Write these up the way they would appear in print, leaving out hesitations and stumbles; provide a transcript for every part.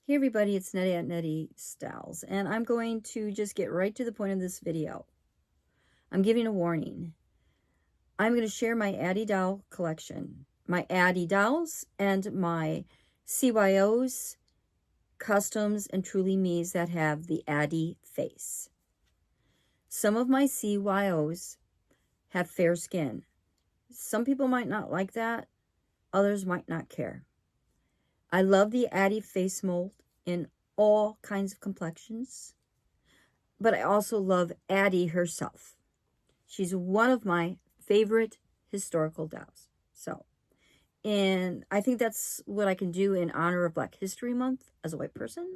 Hey everybody, it's Nettie at Nettie Styles, and I'm going to just get right to the point of this video. I'm giving a warning. I'm going to share my Addy doll collection, my Addy dolls, and my CYOs, customs, and truly me's that have the Addy face. Some of my CYOs have fair skin. Some people might not like that, others might not care. I love the Addy face mold in all kinds of complexions. But I also love Addy herself. She's one of my favorite historical dolls. And I think that's what I can do in honor of Black History Month as a white person.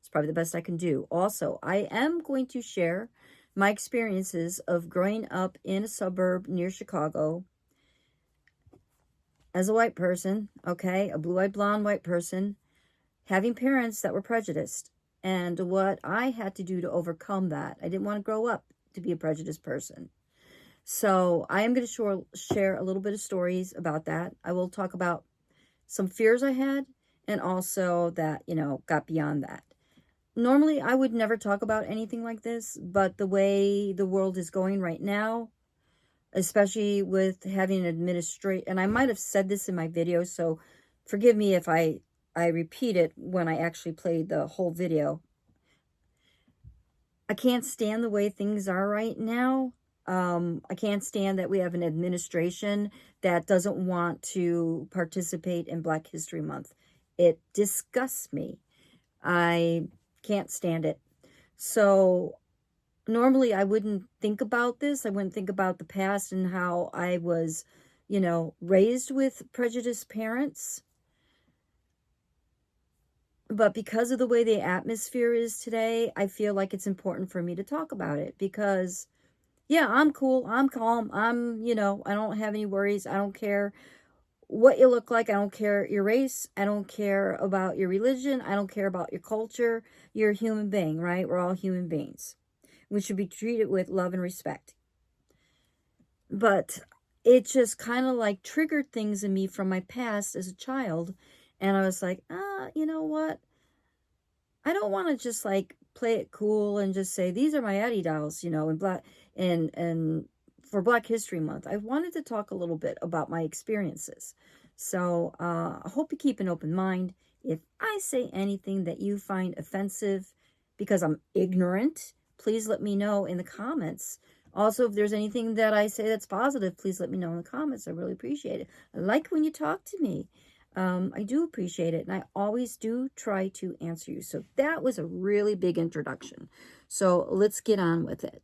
It's probably the best I can do. Also, I am going to share my experiences of growing up in a suburb near Chicago as a white person, okay, a blue-eyed blonde white person, having parents that were prejudiced, and what I had to do to overcome that. I didn't want to grow up to be a prejudiced person. So I am going to share a little bit of stories about that. I will talk about some fears I had and also that, got beyond that. Normally, I would never talk about anything like this, but the way the world is going right now, especially with having an administration, and I might have said this in my video, so forgive me if I repeat it when I actually played the whole video. I can't stand the way things are right now. I can't stand that we have an administration that doesn't want to participate in Black History Month. It disgusts me. I can't stand it. So normally I wouldn't think about this. I wouldn't think about the past and how I was, raised with prejudiced parents. But because of the way the atmosphere is today, I feel like it's important for me to talk about it because, yeah, I'm cool. I'm calm. I don't have any worries. I don't care what you look like. I don't care your race. I don't care about your religion. I don't care about your culture. You're a human being, right? We're all human beings. We should be treated with love and respect. But it just kind of like triggered things in me from my past as a child. And I was like, you know what? I don't want to just like play it cool and just say, these are my Addy dolls, and for Black History Month. I wanted to talk a little bit about my experiences. So I hope you keep an open mind. If I say anything that you find offensive because I'm ignorant, please let me know in the comments. Also, if there's anything that I say that's positive, please let me know in the comments. I really appreciate it. I like when you talk to me. I do appreciate it, and I always do try to answer you. So that was a really big introduction. So let's get on with it.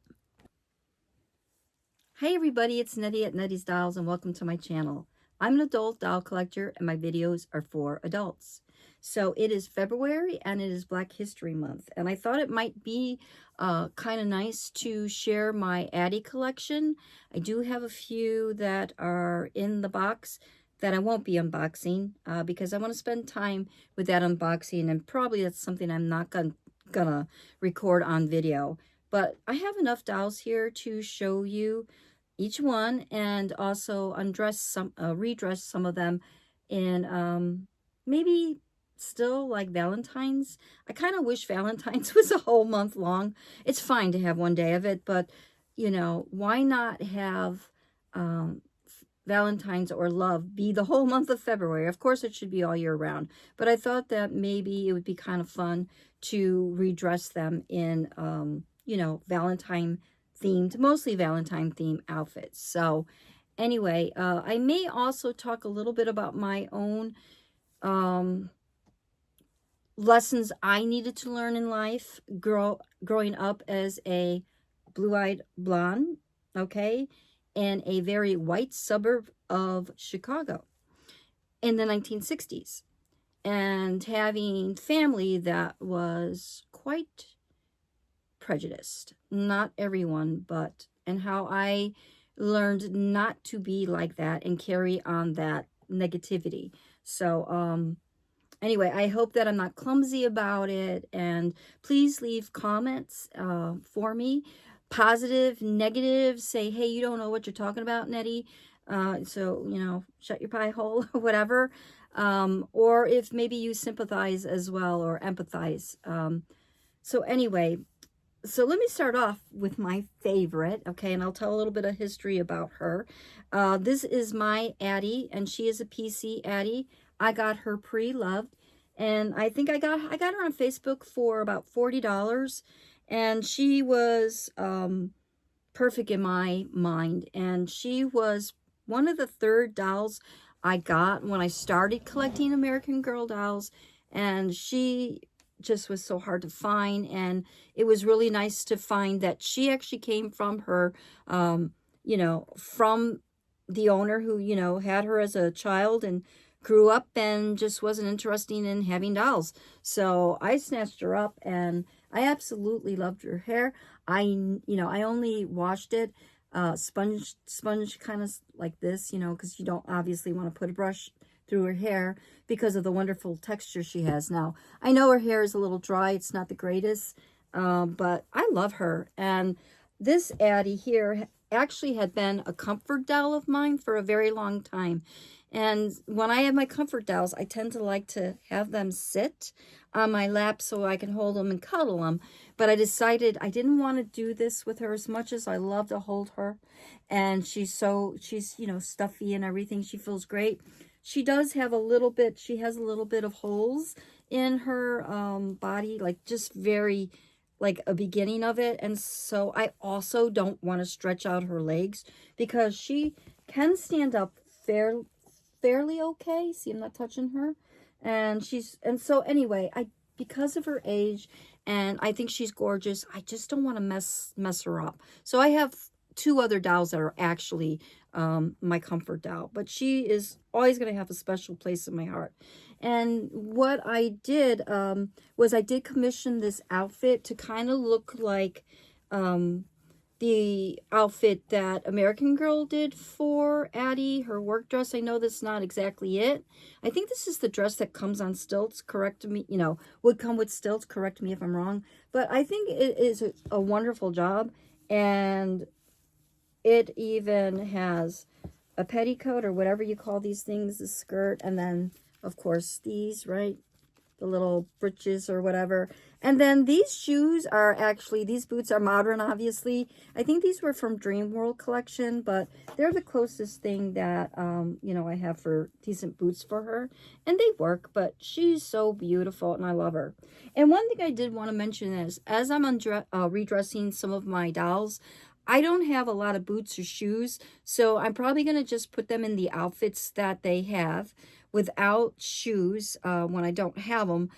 Hey everybody, it's Nettie at Nettie's Dolls, and welcome to my channel. I'm an adult doll collector, and my videos are for adults. So it is February, and it is Black History Month, and I thought it might be kind of nice to share my Addy collection. I do have a few that are in the box that I won't be unboxing because I want to spend time with that unboxing, and probably that's something I'm not gonna record on video. But I have enough dolls here to show you each one, and also redress some of them in maybe still like Valentine's. I kind of wish Valentine's was a whole month long. It's fine to have one day of it, but why not have Valentine's or love be the whole month of February? Of course, it should be all year round, but I thought that maybe it would be kind of fun to redress them in, Valentine themed, mostly Valentine themed outfits. So anyway, I may also talk a little bit about my own lessons I needed to learn in life growing up as a blue-eyed blonde, okay, in a very white suburb of Chicago in the 1960s, and having family that was quite prejudiced. Not everyone, and how I learned not to be like that and carry on that negativity. So anyway, I hope that I'm not clumsy about it, and please leave comments for me. Positive, negative, say, hey, you don't know what you're talking about, Nettie. So, shut your pie hole or whatever. or if maybe you sympathize as well or empathize. So anyway, so let me start off with my favorite, okay, and I'll tell a little bit of history about her. This is my Addy, and she is a PC Addy. I got her pre-loved, and I think I got her on Facebook for about $40, and she was perfect in my mind, and she was one of the third dolls I got when I started collecting American Girl dolls, and she just was so hard to find, and it was really nice to find that she actually came from her, you know, from the owner who, you know, had her as a child and grew up and just wasn't interested in having dolls. So I snatched her up, and I absolutely loved her hair. I only washed it, sponge kind of like this, you know, because you don't obviously want to put a brush through her hair because of the wonderful texture she has. Now, I know her hair is a little dry. It's not the greatest, but I love her. And this Addy here actually had been a comfort doll of mine for a very long time. And when I have my comfort dolls, I tend to like to have them sit on my lap so I can hold them and cuddle them. But I decided I didn't want to do this with her as much as I love to hold her. And she's, you know, stuffy and everything. She feels great. She does have she has a little bit of holes in her body, like just very, like a beginning of it. And so I also don't want to stretch out her legs because she can stand up fairly okay. See, I'm not touching her. And so anyway, because of her age, and I think she's gorgeous, I just don't want to mess her up. So I have two other dolls that are actually my comfort doll, but she is always going to have a special place in my heart. And what I did was I did commission this outfit to kind of look like the outfit that American Girl did for Addy, her work dress. I know that's not exactly it. I think this is the dress that comes on stilts. Correct me, you know, would come with stilts. Correct me if I'm wrong. But I think it is a wonderful job. And it even has a petticoat or whatever you call these things, the skirt. And then, of course, these, right? The little breeches or whatever. And then these shoes are actually, these boots are modern, obviously. I think these were from Dream World collection, but they're the closest thing that, you know, I have for decent boots for her. And they work, but she's so beautiful and I love her. And one thing I did want to mention is, as I'm redressing some of my dolls, I don't have a lot of boots or shoes, so I'm probably going to just put them in the outfits that they have without shoes when I don't have them.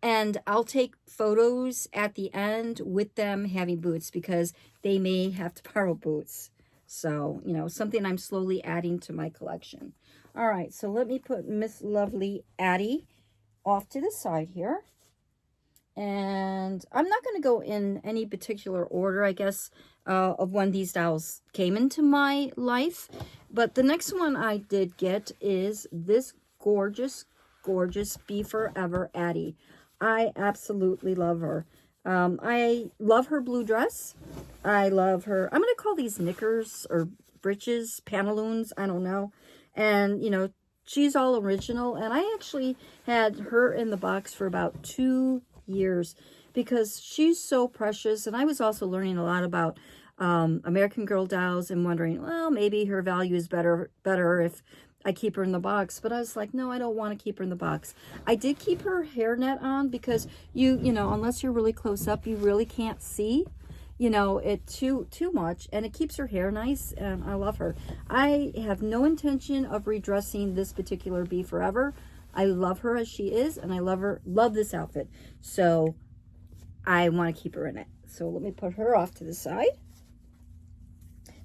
And I'll take photos at the end with them having boots because they may have to borrow boots. So, you know, something I'm slowly adding to my collection. All right, so let me put Miss Lovely Addy off to the side here. And I'm not going to go in any particular order, I guess, of when these dolls came into my life. But the next one I did get is this gorgeous, gorgeous Be Forever Addy. I absolutely love her. I love her blue dress. I love her, I'm going to call these knickers or breeches, pantaloons, I don't know. And, you know, she's all original. And I actually had her in the box for about 2 years because she's so precious. And I was also learning a lot about American Girl dolls and wondering, well, maybe her value is better if I keep her in the box. But I was like, no, I don't want to keep her in the box. I did keep her hairnet on because you know, unless you're really close up, you really can't see, you know, it too much, and it keeps her hair nice, and I love her. I have no intention of redressing this particular Be Forever. I love her as she is, and I love this outfit. So I want to keep her in it. So let me put her off to the side.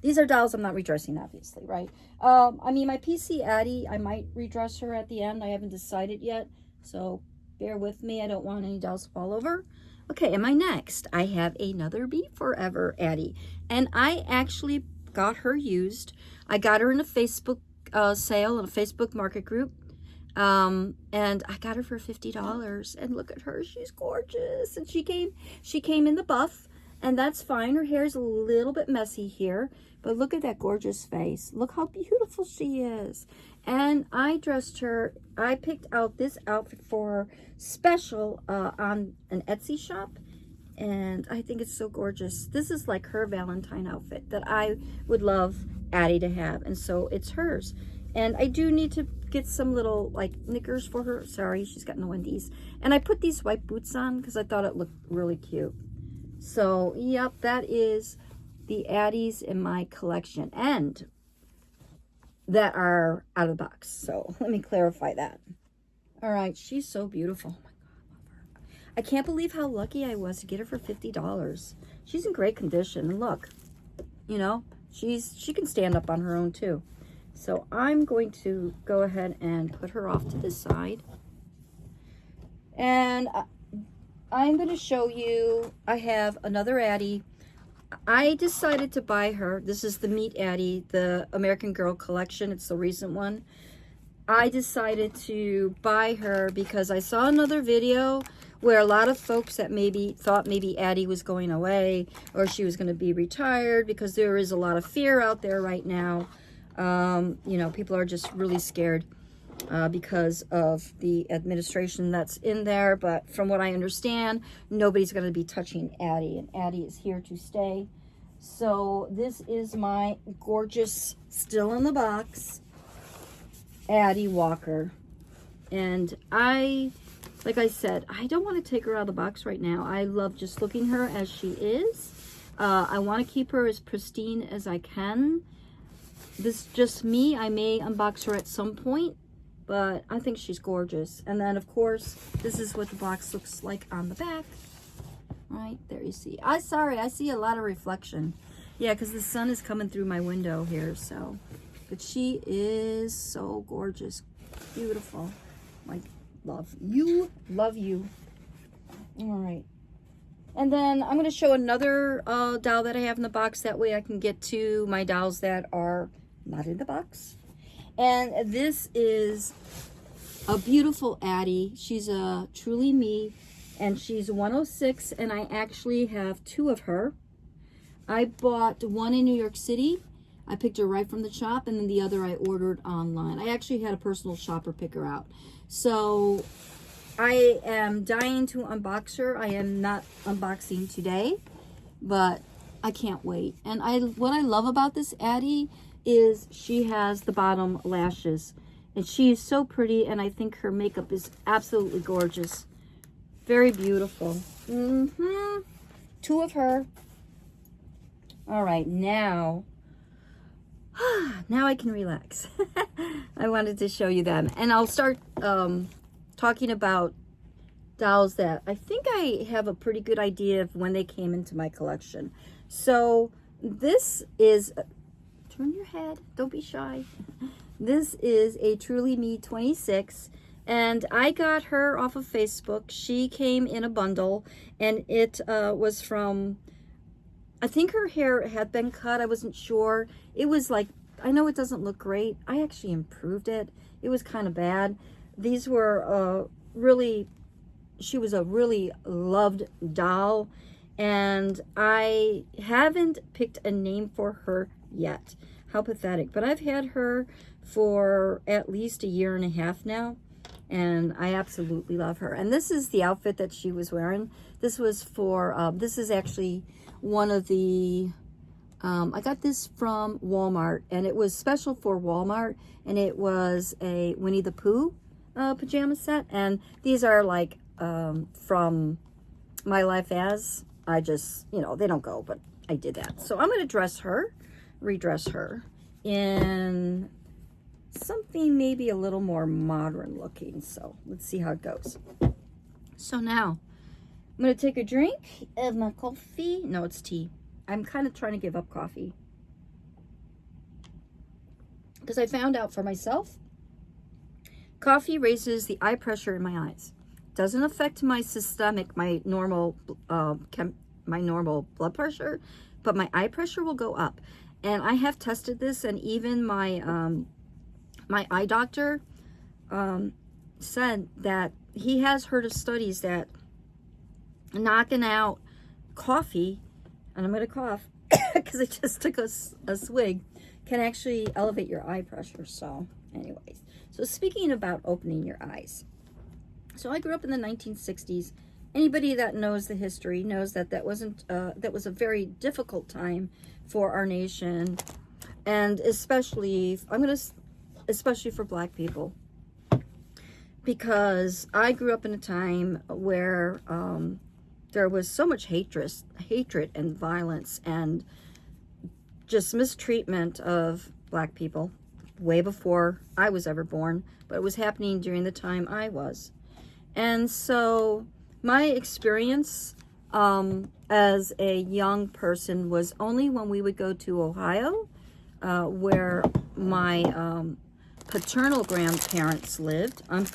These are dolls I'm not redressing, obviously, right? I mean, my PC Addy, I might redress her at the end. I haven't decided yet, so bear with me. I don't want any dolls to fall over. Okay, and my next, I have another Be Forever Addy, and I actually got her used. I got her in a Facebook sale in a Facebook market group. And I got her for $50, and look at her, she's gorgeous. And she came in the buff, and that's fine. Her hair's a little bit messy here, but look at that gorgeous face. Look how beautiful she is. And I dressed her, I picked out this outfit for her special on an Etsy shop. And I think it's so gorgeous. This is like her Valentine outfit that I would love Addie to have. And so it's hers. And I do need to get some little like knickers for her. Sorry, she's got no undies. And I put these white boots on because I thought it looked really cute. So, yep, that is the Addies in my collection. And that are out of the box. So let me clarify that. All right, she's so beautiful. Oh my God, I love her. I can't believe how lucky I was to get her for $50. She's in great condition. And look, you know, she can stand up on her own too. So I'm going to go ahead and put her off to the side. And I'm going to show you, I have another Addie. I decided to buy her. This is the Meet Addie, the American Girl collection. It's the recent one. I decided to buy her because I saw another video where a lot of folks that maybe thought maybe Addie was going away or she was going to be retired, because there is a lot of fear out there right now. You know, people are just really scared because of the administration that's in there. But from what I understand, nobody's going to be touching Addie, and Addie is here to stay. So this is my gorgeous, still in the box, Addie Walker. And like I said, I don't want to take her out of the box right now. I love just looking her as she is. I want to keep her as pristine as I can. This is just me. I may unbox her at some point, but I think she's gorgeous. And then, of course, this is what the box looks like on the back. Right there, you see. Sorry, I see a lot of reflection. Yeah, because the sun is coming through my window here, so. But she is so gorgeous. Beautiful. Like, love you. Love you. All right. And then I'm going to show another doll that I have in the box. That way I can get to my dolls that are not in the box. And this is a beautiful Addie. She's a Truly Me, and she's 106, and I actually have two of her. I bought one in New York City. I picked her right from the shop, and then the other I ordered online. I actually had a personal shopper pick her out. So I am dying to unbox her. I am not unboxing today, but I can't wait. And what I love about this Addie is she has the bottom lashes, and she is so pretty, and I think her makeup is absolutely gorgeous. Very beautiful. Two of her. All right, now I can relax. I wanted to show you them, and I'll start talking about dolls that I think I have a pretty good idea of when they came into my collection. So this is, turn your head, don't be shy. This is a Truly Me 26, and I got her off of Facebook. She came in a bundle, and it was from, I think her hair had been cut. I wasn't sure. It was like, I know it doesn't look great. I actually improved it. It was kind of bad. These were she was a really loved doll, and I haven't picked a name for her yet. How pathetic. But I've had her for at least 1.5 years now, and I absolutely love her. And this is the outfit that she was wearing. This was for, this is actually one of the, I got this from Walmart, and it was special for Walmart, and it was a Winnie the Pooh pajama set. And these are like from My Life As. I just, you know, they don't go, but I did that. So I'm going to redress her in something maybe a little more modern looking. So let's see how it goes. So now I'm going to take a drink of my coffee. No, it's tea. I'm kind of trying to give up coffee, because I found out for myself, coffee raises the eye pressure in my eyes. Doesn't affect my systemic, my normal blood pressure, but my eye pressure will go up. And I have tested this, and even my my eye doctor said that he has heard of studies that knocking out coffee, and I'm going to cough because I just took a swig, can actually elevate your eye pressure. So Anyways, so speaking about opening your eyes. So I grew up in the 1960s. Anybody that knows the history knows that that was a very difficult time for our nation, and especially for Black people, because I grew up in a time where there was so much hatred and violence and just mistreatment of Black people way before I was ever born, but it was happening during the time I was. And so my experience as a young person was only when we would go to Ohio, where my paternal grandparents lived. I'm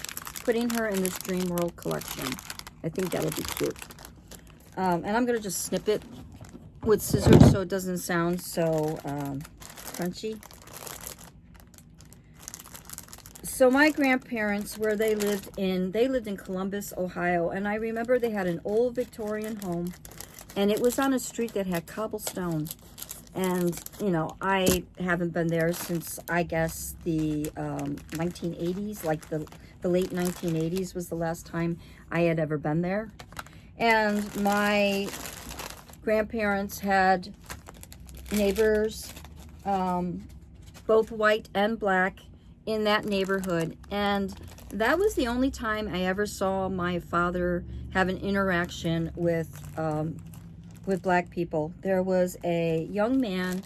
putting her in this Dream World collection. I think that'll be cute. And I'm going to just snip it with scissors so it doesn't sound so crunchy. So my grandparents, where they lived in Columbus, Ohio, and I remember they had an old Victorian home, and it was on a street that had cobblestone. And, you know, I haven't been there since, I guess, the 1980s, like the late 1980s was the last time I had ever been there. And my grandparents had neighbors, both white and Black, in that neighborhood, and that was the only time I ever saw my father have an interaction with Black people. There was a young man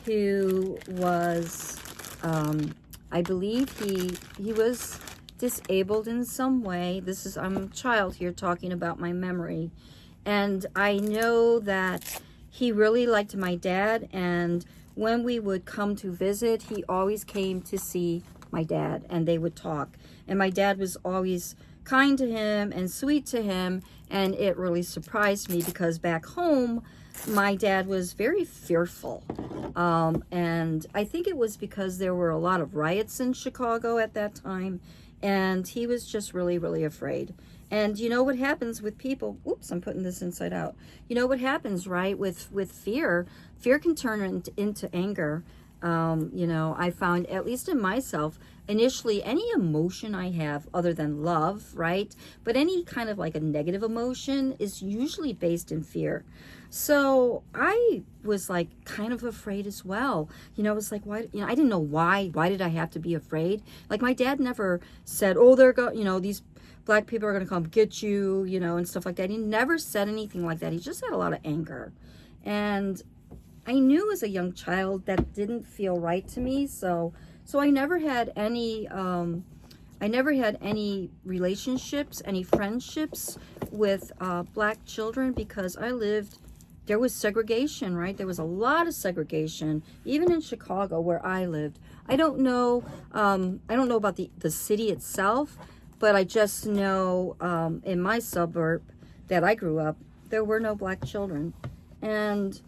who was, I believe he was disabled in some way. I'm a child here talking about my memory, and I know that he really liked my dad, and when we would come to visit, he always came to see my dad, and they would talk. And my dad was always kind to him and sweet to him, and it really surprised me because back home, my dad was very fearful. And I think it was because there were a lot of riots in Chicago at that time, and he was just really, really afraid. And you know what happens with people, oops, I'm putting this inside out. You know what happens, right, with fear? Fear can turn into anger. You know, I found, at least in myself, initially any emotion I have other than love, right? But any kind of like a negative emotion is usually based in fear. So I was like kind of afraid as well. You know, it was like, why, you know, I didn't know why did I have to be afraid? Like my dad never said, oh, you know, these Black people are going to come get you, you know, and stuff like that. He never said anything like that. He just had a lot of anger. And I knew as a young child that didn't feel right to me, so I never had any relationships, any friendships with Black children, because there was segregation, right? There was a lot of segregation, even in Chicago where I lived. I don't know about the city itself, but I just know in my suburb that I grew up, there were no Black children, and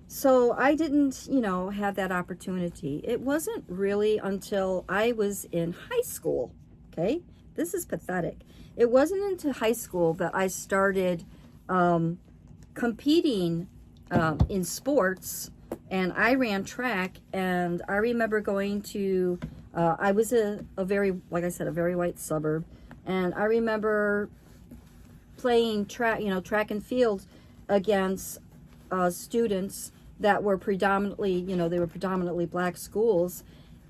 so I didn't, you know, have that opportunity. It wasn't really until I was in high school, okay? This is pathetic. It wasn't until high school that I started competing in sports, and I ran track, and I remember going to, I was a very, like I said, a very white suburb, and I remember playing track and field against students that were predominantly, you know, they were predominantly Black schools,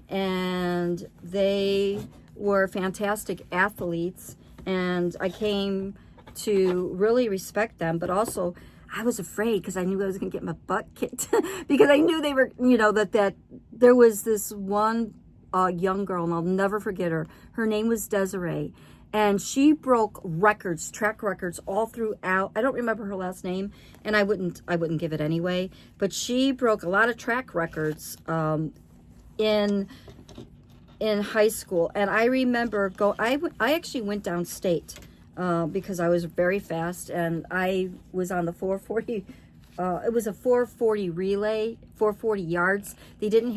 and they were fantastic athletes, and I came to really respect them, but also I was afraid because I knew I was going to get my butt kicked because I knew they were, you know, that there was this one young girl, and I'll never forget her. Her name was Desiree, and she broke records, track records, all throughout. I don't remember her last name, and I wouldn't give it anyway. But she broke a lot of track records in high school. And I remember I actually went downstate because I was very fast, and I was on the 440. It was a 440 relay, 440 yards. They didn't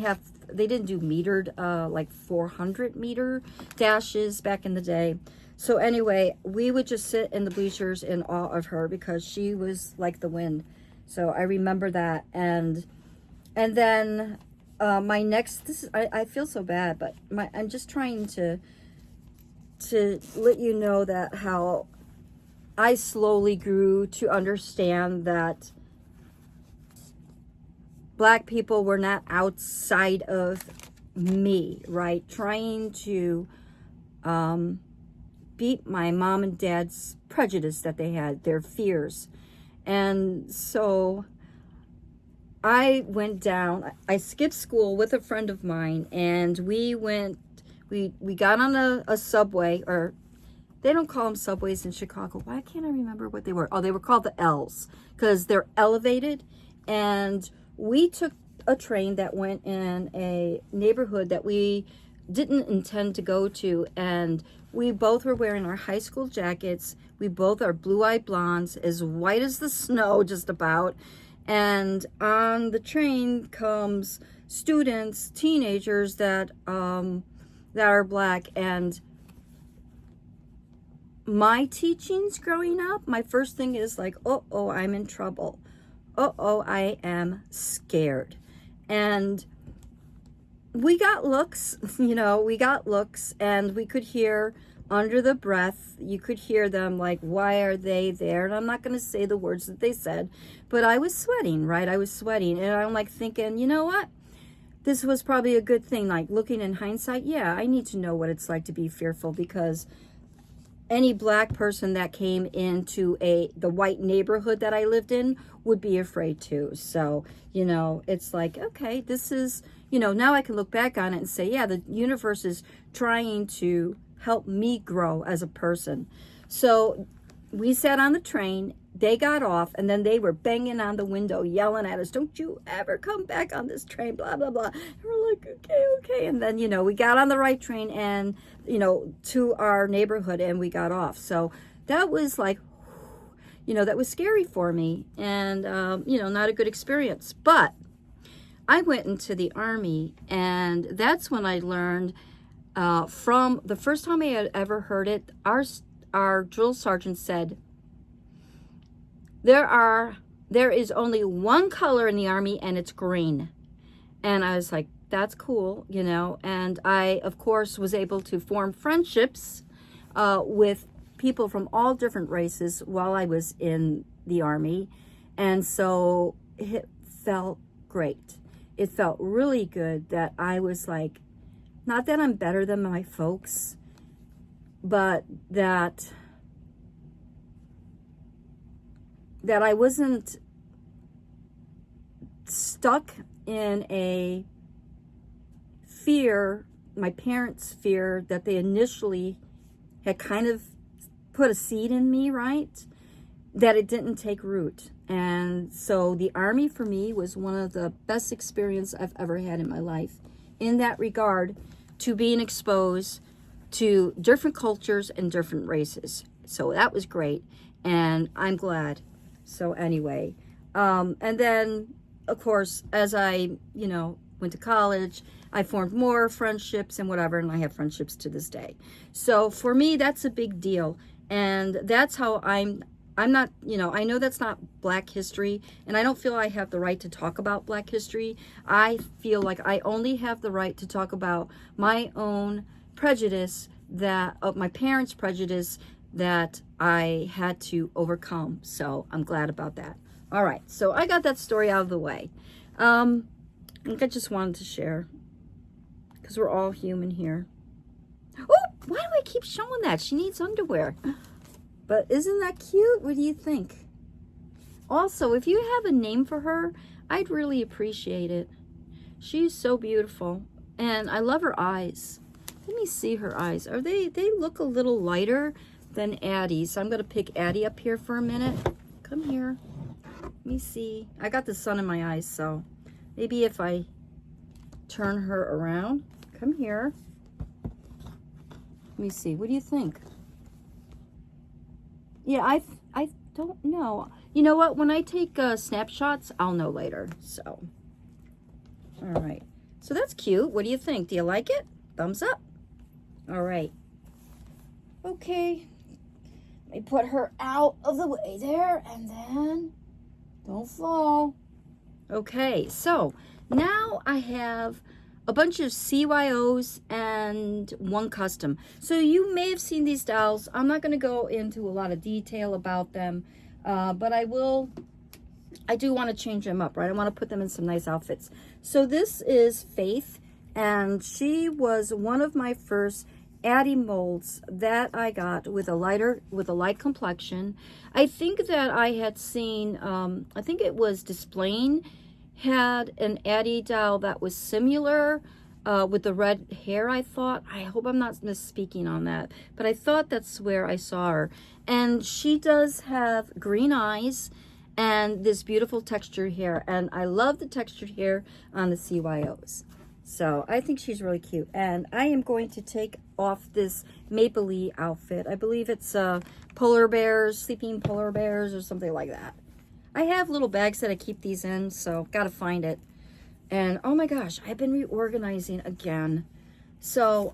do metered like 400 meter dashes back in the day. So anyway, we would just sit in the bleachers in awe of her because she was like the wind. So I remember that. And then My next, this is, I feel so bad, but I'm just trying to let you know that how I slowly grew to understand that Black people were not outside of me, right? Trying to beat my mom and dad's prejudice that they had, their fears. And so I went down, I skipped school with a friend of mine, and we got on a subway, or they don't call them subways in Chicago. Why can't I remember what they were? Oh, they were called the L's because they're elevated. And we took a train that went in a neighborhood that we didn't intend to go to. And we both were wearing our high school jackets. We both are blue-eyed blondes, as white as the snow, just about. And on the train comes students, teenagers that are Black. And my teachings growing up, my first thing is like, oh, I'm in trouble. Oh, I am scared. And we got looks, we got looks, and we could hear under the breath, you could hear them like, why are they there? And I'm not going to say the words that they said, but I was sweating, right? I was sweating, and I'm like thinking, you know what? This was probably a good thing. Like, looking in hindsight, yeah, I need to know what it's like to be fearful, because any Black person that came into the white neighborhood that I lived in would be afraid too. So, it's like, okay, this is, now I can look back on it and say, yeah, the universe is trying to help me grow as a person. So we sat on the train, they got off, and then they were banging on the window, yelling at us, don't you ever come back on this train, blah, blah, blah. And we're like, okay. And then, we got on the right train and, to our neighborhood, and we got off. So that was like, that was scary for me, and, not a good experience. But I went into the Army, and that's when I learned, from the first time I had ever heard it, our drill sergeant said, there is only one color in the Army, and it's green. And I was like, that's cool, and I, of course, was able to form friendships with people from all different races while I was in the Army. And so it felt great. It felt really good that I was like, not that I'm better than my folks, but that I wasn't stuck in a fear, my parents' fear that they initially had kind of put a seed in me, right? That it didn't take root. And so the Army for me was one of the best experiences I've ever had in my life in that regard, to being exposed to different cultures and different races. So that was great, and I'm glad. So anyway, and then, of course, as I, went to college, I formed more friendships and whatever, and I have friendships to this day. So for me, that's a big deal. And that's how I'm not, I know that's not Black history, and I don't feel I have the right to talk about Black history. I feel like I only have the right to talk about my own prejudice, my parents' prejudice that I had to overcome. So I'm glad about that. All right, so I got that story out of the way. I think I just wanted to share, because we're all human here. Oh, why do I keep showing that? She needs underwear. But isn't that cute? What do you think? Also, if you have a name for her, I'd really appreciate it. She's so beautiful, and I love her eyes. Let me see her eyes. They look a little lighter than Addy. So I'm going to pick Addy up here for a minute. Come here. Let me see. I got the sun in my eyes, so maybe if I turn her around. Come here. Let me see. What do you think? Yeah, I don't know. You know what? When I take snapshots, I'll know later. So, all right. So that's cute. What do you think? Do you like it? Thumbs up. All right. Okay. Let me put her out of the way there, and then don't fall. Okay, so Now I have a bunch of CYOs and one custom. So you may have seen these dolls. I'm not going to go into a lot of detail about them, but I do want to change them up, right? I want to put them in some nice outfits. So this is Faith, and she was one of my first Addy molds that I got with a light complexion. I think that I had seen, I think it was Displaying had an Addy doll that was similar with the red hair, I thought. I hope I'm not misspeaking on that, but I thought that's where I saw her. And she does have green eyes and this beautiful textured hair, and I love the textured hair on the CYOs. So I think she's really cute. And I am going to take off this Maple Leaf outfit. I believe it's polar bears, sleeping polar bears or something like that. I have little bags that I keep these in, so gotta find it. And oh my gosh, I've been reorganizing again. So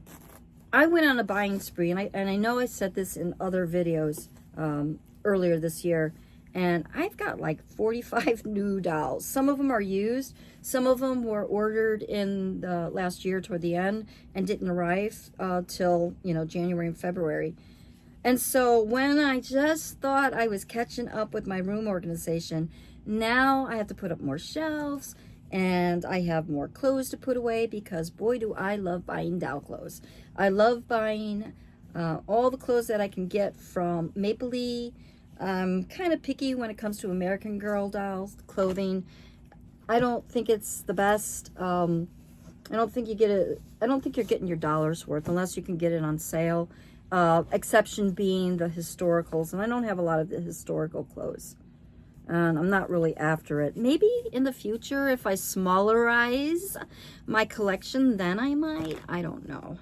I went on a buying spree, and I know I said this in other videos earlier this year, and I've got like 45 new dolls. Some of them are used, some of them were ordered in the last year toward the end and didn't arrive till, you know, January and February. And so when I just thought I was catching up with my room organization, now I have to put up more shelves, and I have more clothes to put away, because boy do I love buying doll clothes. I love buying all the clothes that I can get from Maple Leaf. I'm kind of picky when it comes to American Girl dolls clothing. I don't think it's the best. I don't think you're getting your dollar's worth unless you can get it on sale. Exception being the historicals, and I don't have a lot of the historical clothes, and I'm not really after it. Maybe in the future, if I smallerize my collection, then I might. I don't know.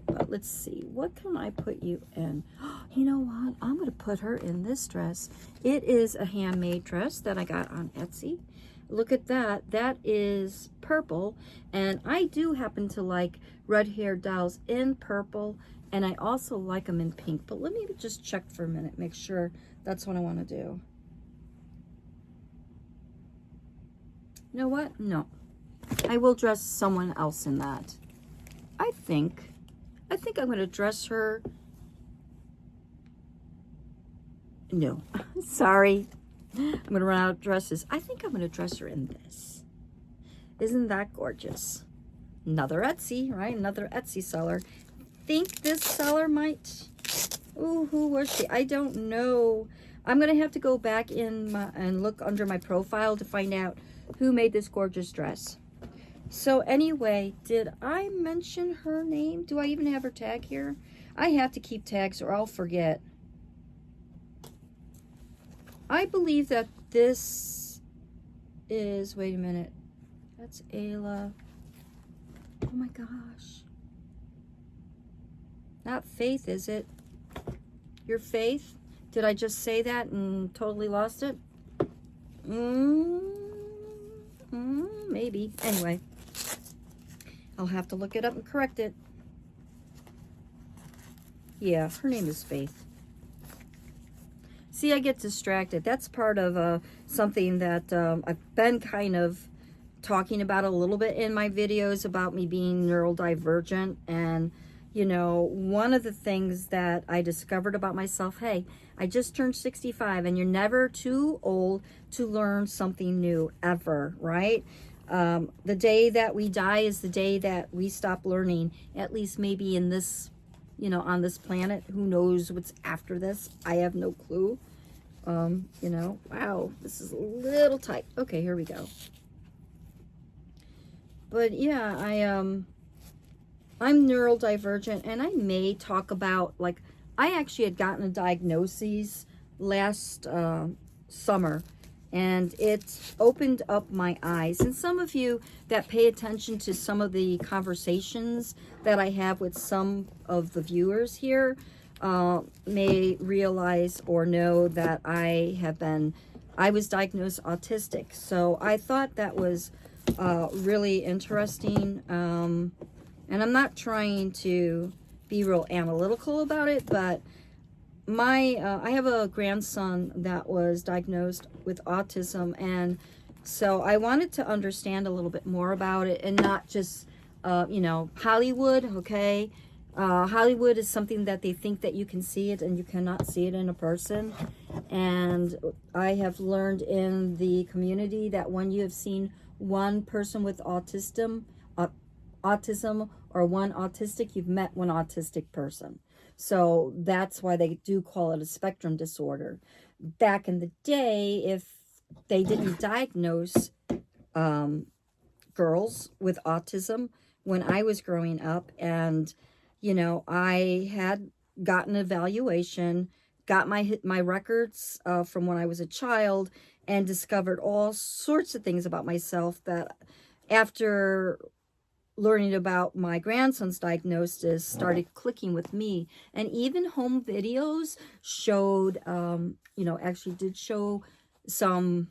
But let's see, what can I put you in? You know what? I'm going to put her in this dress. It is a handmade dress that I got on Etsy. Look at that. That is purple, and I do happen to like red hair dolls in purple, and I also like them in pink. But let me just check for a minute, make sure that's what I want to do. You know what? No. I will dress someone else in that. I think I'm going to dress her. No. Sorry. I'm going to run out of dresses. I think I'm going to dress her in this. Isn't that gorgeous? Another Etsy, right? Another Etsy seller. Think this seller might... Ooh, who was she? I don't know. I'm going to have to go back in and look under my profile to find out who made this gorgeous dress. So anyway, did I mention her name? Do I even have her tag here? I have to keep tags or I'll forget. I believe that this is... Wait a minute. That's Ayla. Oh my gosh. Not Faith, is it? Your Faith? Did I just say that and totally lost it? Maybe. Anyway, I'll have to look it up and correct it. Yeah, her name is Faith. See, I get distracted. That's part of something that I've been kind of talking about a little bit in my videos about me being neurodivergent. And, you know, one of the things that I discovered about myself, hey, I just turned 65, and you're never too old to learn something new, ever, right? The day that we die is the day that we stop learning, at least maybe in this, you know, on this planet. Who knows what's after this? I have no clue. You know, wow, this is a little tight. Okay, here we go. But yeah, I'm neurodivergent, and I may talk about, like, I actually had gotten a diagnosis last summer, and it opened up my eyes. And some of you that pay attention to some of the conversations that I have with some of the viewers here may realize or know that I was diagnosed autistic. So I thought that was really interesting. And I'm not trying to be real analytical about it, but I have a grandson that was diagnosed with autism, and So I wanted to understand a little bit more about it and not just, you know, Hollywood, okay? Hollywood is something that they think that you can see it and you cannot see it in a person. And I have learned in the community that when you have seen one person with autism or one autistic, you've met one autistic person. So that's why they do call it a spectrum disorder. Back in the day, if they didn't diagnose girls with autism when I was growing up, and you know, I had gotten an evaluation, got my records from when I was a child, and discovered all sorts of things about myself that after learning about my grandson's diagnosis started clicking with me. And even home videos showed, you know, actually did show some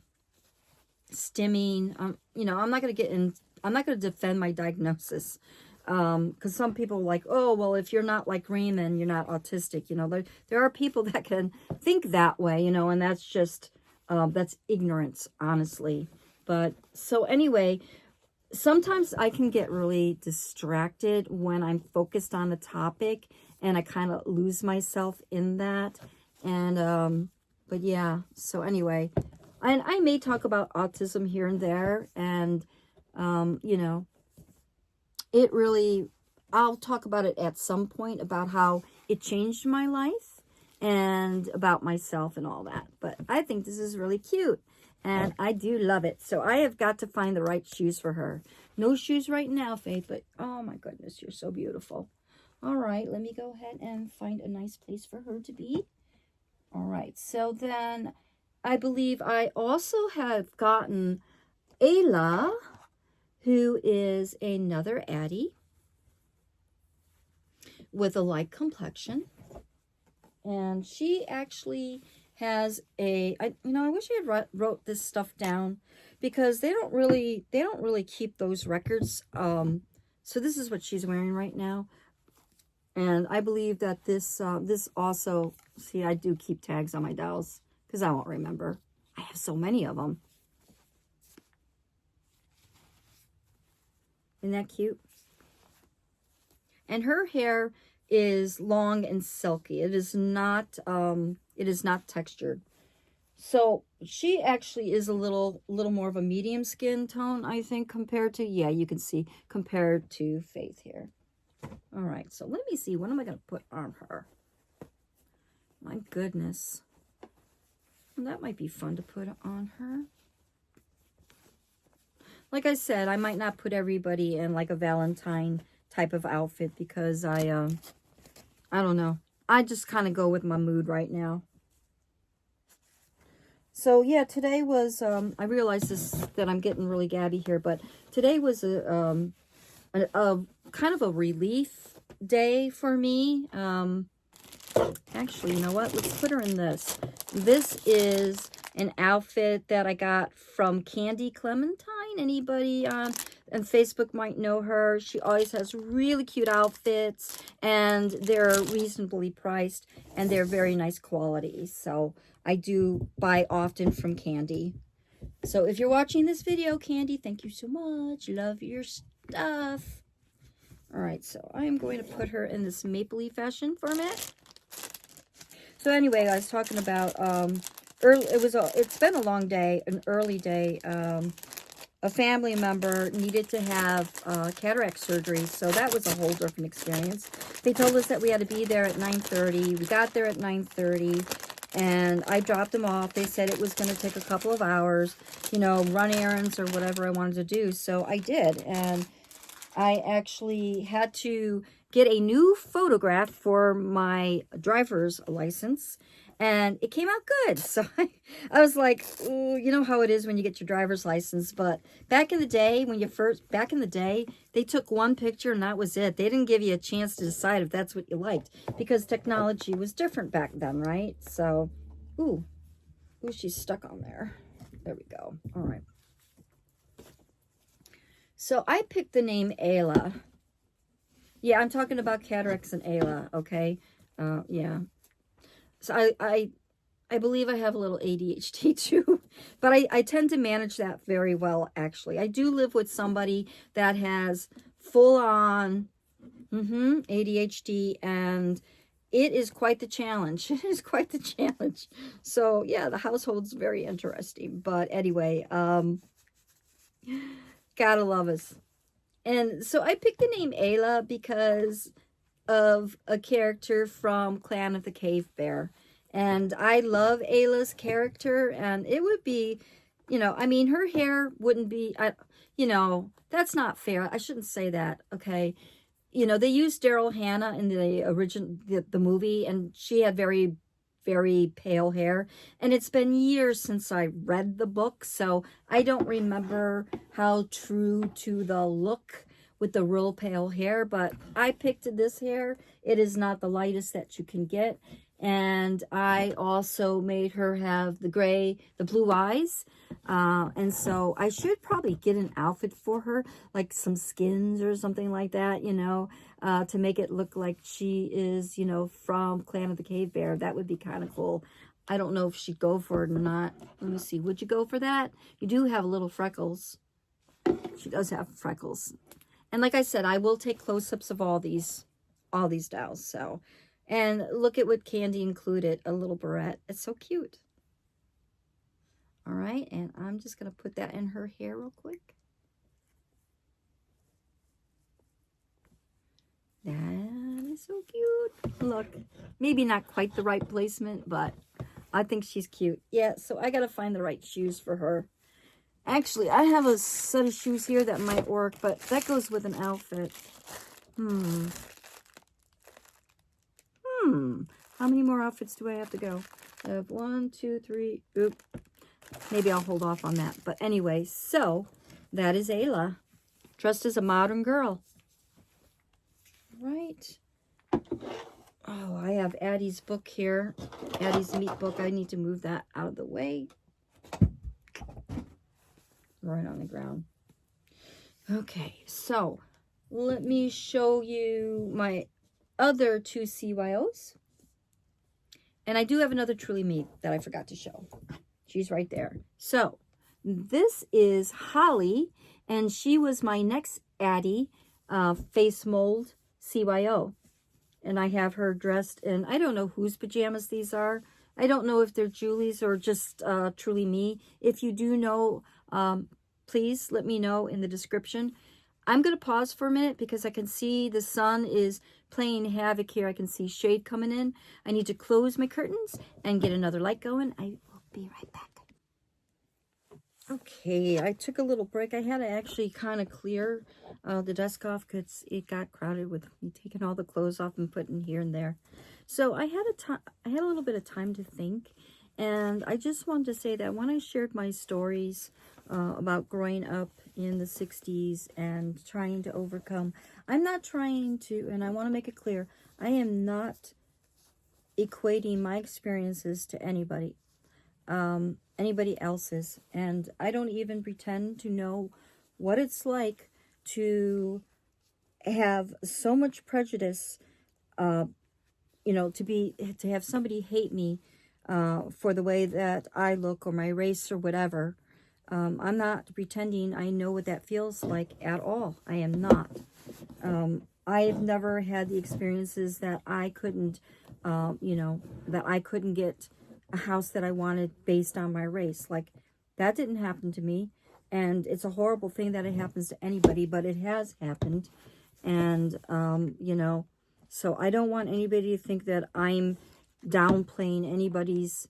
stimming. You know, I'm not going to get in, I'm not going to defend my diagnosis. Because some people are like, oh, well, if you're not like Raymond, you're not autistic. You know, there are people that can think that way, you know, and that's just, that's ignorance, honestly. But so anyway, sometimes I can get really distracted when I'm focused on a topic and I kind of lose myself in that. And, but yeah, so anyway, and I may talk about autism here and there, and, you know, it really, I'll talk about it at some point about how it changed my life and about myself and all that. But I think this is really cute. And I do love it. So I have got to find the right shoes for her. No shoes right now, Faith, but oh my goodness, you're so beautiful. All right, let me go ahead and find a nice place for her to be. All right, so then I believe I also have gotten Ayla, who is another Addy with a light complexion. And she actually has I wish I had wrote this stuff down, because they don't really keep those records. So this is what she's wearing right now, and I believe that this also, see, I do keep tags on my dolls because I won't remember. I have so many of them. Isn't that cute? And her hair is long and silky. It is not textured. So she actually is a little more of a medium skin tone, I think, compared to, yeah, you can see, compared to Faith here. All right, so let me see. What am I going to put on her? My goodness. Well, that might be fun to put on her. Like I said, I might not put everybody in like a Valentine type of outfit because I don't know. I just kind of go with my mood right now. So yeah, today was, I realized that I'm getting really gabby here, but today was a kind of a relief day for me. Actually, you know what? Let's put her in this. This is an outfit that I got from Candy Clementine. Anybody on Facebook might know her. She always has really cute outfits, and they're reasonably priced, and they're very nice quality. So I do buy often from Candy. So if you're watching this video, Candy, thank you so much. Love your stuff. All right, so I am going to put her in this mapley fashion for a minute. So anyway, I was talking about it's been a long day, an early day. A family member needed to have cataract surgery, so that was a whole different experience. They told us that we had to be there at 9:30. We got there at 9:30, and I dropped them off. They said it was going to take a couple of hours, you know, run errands or whatever I wanted to do. So I did, and I actually had to get a new photograph for my driver's license, and it came out good. So I was like, ooh, you know how it is when you get your driver's license. But back in the day, they took one picture and that was it. They didn't give you a chance to decide if that's what you liked, because technology was different back then, right? So, ooh, she's stuck on there. There we go. All right. So I picked the name Ayla. Yeah, I'm talking about cataracts and Ayla, okay? Yeah. So I believe I have a little ADHD too, but I tend to manage that very well, actually. I do live with somebody that has full on ADHD, and it is quite the challenge. It is quite the challenge. So yeah, the household's very interesting. But anyway, gotta love us. And so I picked the name Ayla because of a character from Clan of the Cave Bear. And I love Ayla's character, and it would be, I mean, her hair wouldn't be, that's not fair. I shouldn't say that, okay? They used Daryl Hannah in the original, the movie, and she had very, very pale hair. And it's been years since I read the book, so I don't remember how true to the look with the real pale hair, but I picked this hair. It is not the lightest that you can get. And I also made her have the blue eyes. And so I should probably get an outfit for her, like some skins or something like that, to make it look like she is, from Clan of the Cave Bear. That would be kind of cool. I don't know if she'd go for it or not. Let me see. Would you go for that? You do have little freckles. She does have freckles. And like I said, I will take close-ups of all these dolls. So, and look at what Candy included, a little barrette. It's so cute. All right, and I'm just going to put that in her hair real quick. That is so cute. Look, maybe not quite the right placement, but I think she's cute. Yeah, so I got to find the right shoes for her. Actually, I have a set of shoes here that might work, but that goes with an outfit. How many more outfits do I have to go? I have 1, 2, 3. Oop. Maybe I'll hold off on that. But anyway, so that is Ayla, dressed as a modern girl. Right. Oh, I have Addy's book here. Addy's meat book. I need to move that out of the way. Right on the ground. Okay, so let me show you my other 2 CYOs. And I do have another Truly Me that I forgot to show. She's right there. So this is Holly, and she was my next Addy face mold CYO. And I have her dressed in, I don't know whose pajamas these are. I don't know if they're Julie's or just Truly Me. If you do know, please let me know in the description. I'm going to pause for a minute because I can see the sun is playing havoc here. I can see shade coming in. I need to close my curtains and get another light going. I will be right back. Okay, I took a little break. I had to actually kind of clear the desk off because it got crowded with me taking all the clothes off and putting here and there. So I had a little bit of time to think, and I just wanted to say that when I shared my stories about growing up in the 60s and trying to overcome, I'm not trying to, and I want to make it clear, I am not equating my experiences to anybody else's, and I don't even pretend to know what it's like to have so much prejudice, to have somebody hate me for the way that I look or my race or whatever. I'm not pretending I know what that feels like at all. I am not. I've never had the experiences that I couldn't, that I couldn't get a house that I wanted based on my race. Like, that didn't happen to me. And it's a horrible thing that it happens to anybody, but it has happened. And, so I don't want anybody to think that I'm downplaying anybody's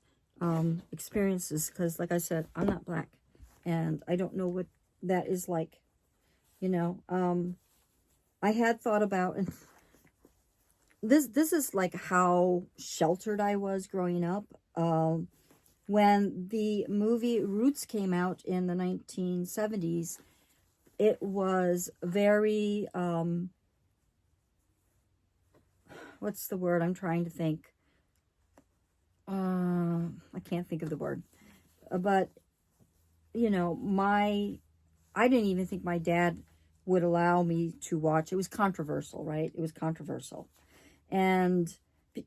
experiences, because like I said, I'm not black and I don't know what that is like. I had thought about, and this is like how sheltered I was growing up. When the movie Roots came out in the 1970s, it was very, what's the word I'm trying to think? I can't think of the word. But, I didn't even think my dad would allow me to watch. It was controversial, right? It was controversial. And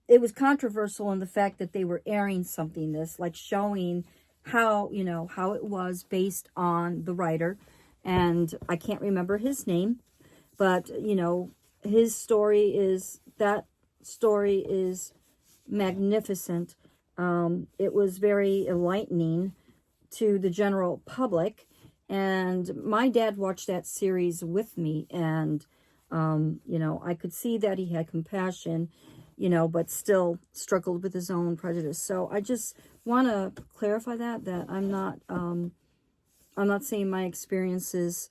it was controversial in the fact that they were airing something this, like showing how, you know, how it was based on the writer. And I can't remember his name, but, you know, his story is, that story is magnificent. It was very enlightening to the general public. And my dad watched that series with me. And, you know, I could see that he had compassion, you know, but still struggled with his own prejudice. So I just want to clarify that I'm not saying my experiences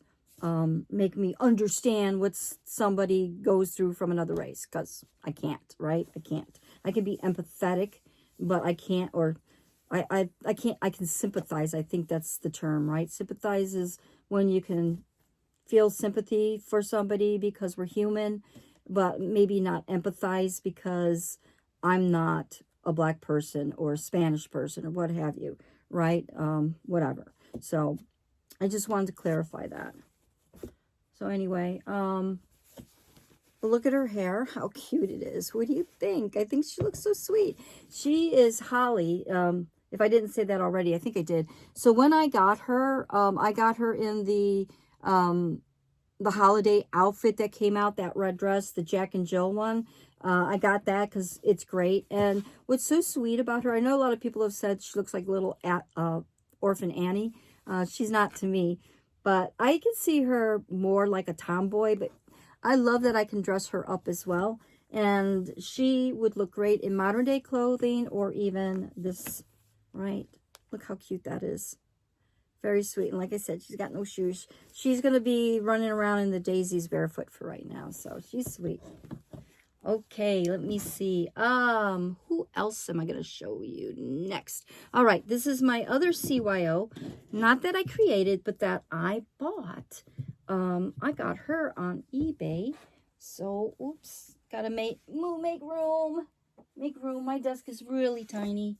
make me understand what somebody goes through from another race, because I can't, right? I can't. I can be empathetic, but I can't, or I can't, I can sympathize. I think that's the term, right? Sympathize is when you can feel sympathy for somebody because we're human, but maybe not empathize because I'm not a black person or a Spanish person or what have you, right? Whatever. So I just wanted to clarify that. So anyway, look at her hair. How cute it is. What do you think? I think she looks so sweet. She is Holly. If I didn't say that already, I think I did. So when I got her in the holiday outfit that came out, that red dress, the Jack and Jill one. I got that because it's great. And what's so sweet about her, I know a lot of people have said she looks like little Orphan Annie. She's not to me, but I can see her more like a tomboy, but I love that I can dress her up as well. And she would look great in modern day clothing or even this, right? Look how cute that is. Very sweet. And like I said, she's got no shoes. She's going to be running around in the daisies barefoot for right now. So she's sweet. Okay, let me see. Who else am I going to show you next? All right, this is my other CYO. Not that I created, but that I bought. I got her on eBay. So, oops, gotta make room. Make room. My desk is really tiny.